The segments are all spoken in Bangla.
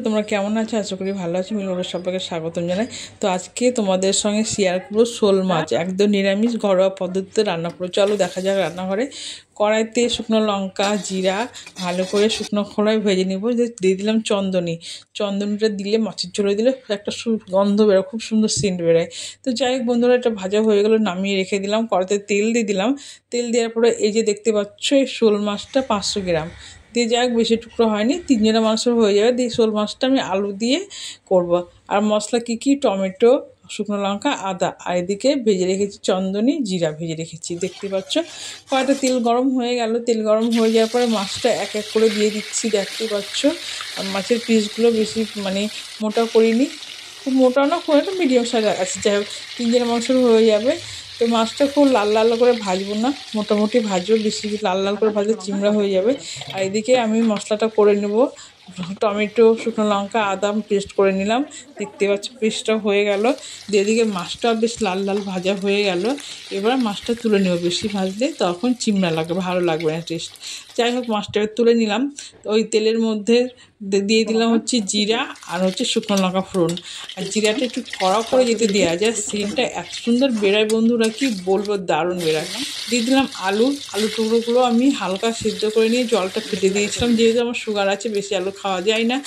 তোমরা কেমন আছো? আশা করি ভালো আছো। মিলনের সবাইকে স্বাগতম জানাই। তো আজকে তোমাদের সঙ্গে শেয়ার করবো শোল মাছ, একদম নিরামিষ ঘরোয়া পদ্ধতিতে রান্না করবো। চলো দেখা যাক রান্নাঘরে। কড়াইতে শুকনো লঙ্কা জিরা ভালো করে শুকনো খোলায় ভেজে নেবো। দিয়ে দিলাম চন্দনটা দিলে মাছের ঝোলে দিলে একটা গন্ধ বেরোয়, খুব সুন্দর সেন্ট বেরোয়। তো যাই হোক বন্ধুরা, এটা ভাজা হয়ে গেলো, নামিয়ে রেখে দিলাম। কড়াইতে তেল দিয়ে দিলাম। তেল দেওয়ার পরে এই যে দেখতে পাচ্ছ এই শোল মাছটা 500 গ্রাম দিয়ে, যাক বেশি টুকরো হয়নি, 3 জনের মাংসের হয়ে যাবে। দিয়ে শোল মাছটা আমি আলু দিয়ে করব। আর মশলা কি টমেটো, শুকনো লঙ্কা, আদা, আর এদিকে ভেজে রেখেছি চন্দনী জিরা ভেজে রেখেছি। দেখতে পাচ্ছ কয়েকটা তেল গরম হয়ে গেল। তেল গরম হয়ে যাওয়ার পরে মাছটা এক এক করে দিয়ে দিচ্ছি। দেখতে পাচ্ছ আর মাছের পিসগুলো বেশি মোটা করিনি, খুব মোটা না, খুব একটা মিডিয়াম সাইজ আছে। যাই হোক 3 জনের মাংসের হয়ে যাবে। তো মাছটা খুব লাল লাল করে ভাজবো না, মোটামুটি ভাজবো, বেশি লাল লাল করে ভাজলে চিমড়া হয়ে যাবে। আর এদিকে আমি মশলাটা করে নেব। টমেটো, শুকনো লঙ্কা, আদা পেস্ট করে নিলাম। দেখতে পাচ্ছি পেস্টটা হয়ে গেল। দিয়ে এদিকে মাছটাও বেশ লাল লাল ভাজা হয়ে গেল। এবার মাছটা তুলে নেব, বেশি ভাজলে তখন চিমড়া লাগবে, ভালো লাগবে না টেস্ট। যাই হোক মাছটা তুলে নিলাম। ওই তেলের মধ্যে দিয়ে দিলাম হচ্ছে জিরা আর হচ্ছে শুকনো লঙ্কা ফোড়ন। আর জিরাটা একটু কড়া করে যেতে দেওয়া যায়, সেন্টটা এত সুন্দর বেরোয় বন্ধুরা, কি বলবো, দারুণ বেরোয়। দিয়ে দিলাম আলু টুকরোগুলো আমি হালকা সিদ্ধ করে নিয়ে জলটা ফেটে দিয়েছিলাম, যেহেতু আমার সুগার আছে, বেশি আলু খাওয়া যায় না।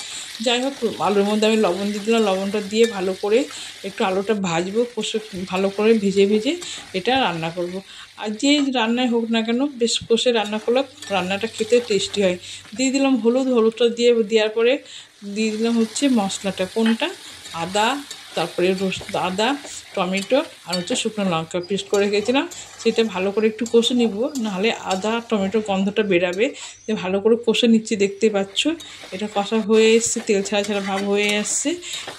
যাই হোক আলুর মধ্যে আমি লবণ দিয়ে দিলাম। লবণটা দিয়ে ভালো করে একটু আলুটা ভাজবো, কষে ভালো করে ভেজে এটা রান্না করব। আর যে রান্নায় হোক না কেন বেশ কষে রান্না করলে রান্নাটা খেতে টেস্টি হয়। দিয়ে দিলাম হলুদটা দেওয়ার পরে দিয়ে দিলাম হচ্ছে মশলাটা, কোনটা, আদা, তারপরে আদা, টমেটো আর হচ্ছে শুকনো লঙ্কা পেস্ট করে রেখেছিলাম, সেটা ভালো করে একটু কষে নিব, নাহলে আদা টমেটোর গন্ধটা বেরাবে। ভালো করে কষে নিচ্ছি। দেখতে পাচ্ছ এটা কষা হয়ে এসছে, তেল ছাড়া ছাড়া ভাব হয়ে আসছে।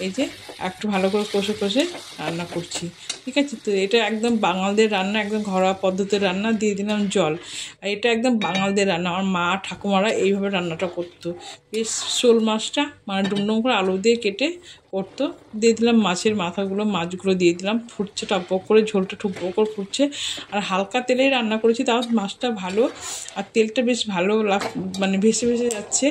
এই যে একটু ভালো করে কষে রান্না করছি, ঠিক আছে। তো এটা একদম বাঙালদের রান্না, একদম ঘরোয়া পদ্ধতির রান্না। দিয়ে দিলাম জল। আর এটা একদম বাঙালদের রান্না, আমার মা ঠাকুমারা এইভাবে রান্নাটা করতো। বেশ শোল মাছটা ডুমডুম করে আলু দিয়ে কেটে করতো। দিয়ে দিলাম মাছের মাছগুলো দিয়ে দিলাম। ফুটছে টকবক করে, ঝোলটা টুকবক করে ফুটছে। আর হালকা তেলেই রান্না করেছি, তাও মাছটা ভালো, আর তেলটা বেশ ভালো ভেসে ভেসে যাচ্ছে।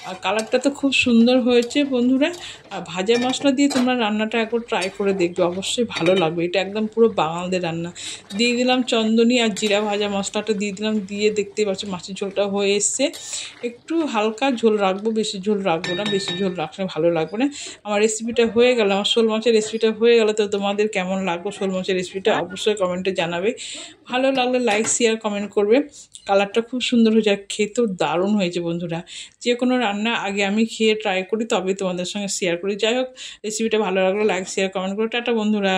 আর কালারটা তো খুব সুন্দর হয়েছে বন্ধুরা। আর ভাজা মশলা দিয়ে তোমরা রান্নাটা একবার ট্রাই করে দেখবে, অবশ্যই ভালো লাগবে। এটা একদম পুরো বাঙালদের রান্না। দিয়ে দিলাম চন্দনী আর জিরা ভাজা মশলাটা দিয়ে দিলাম। দিয়ে দেখতে পাচ্ছ মাছের ঝোলটা হয়ে এসছে। একটু হালকা ঝোল রাখবো, বেশি ঝোল রাখবো না, বেশি ঝোল রাখলে ভালো লাগবে না। আমার রেসিপিটা হয়ে গেল, আমার শোল মাছের রেসিপিটা হয়ে গেল। তো তোমাদের কেমন লাগলো শোল মাছের রেসিপিটা অবশ্যই কমেন্টে জানাবে। ভালো লাগলে লাইক শেয়ার কমেন্ট করবে। কালারটা খুব সুন্দর হয়েছে, আর খেতেও দারুণ হয়েছে বন্ধুরা। যে কোনো রান্না আগে আমি খেয়ে ট্রাই করি, তবে তোমাদের সঙ্গে শেয়ার করি। যাই হোক রেসিপিটা ভালো লাগলো লাইক শেয়ার কমেন্ট করে। টাটা বন্ধুরা।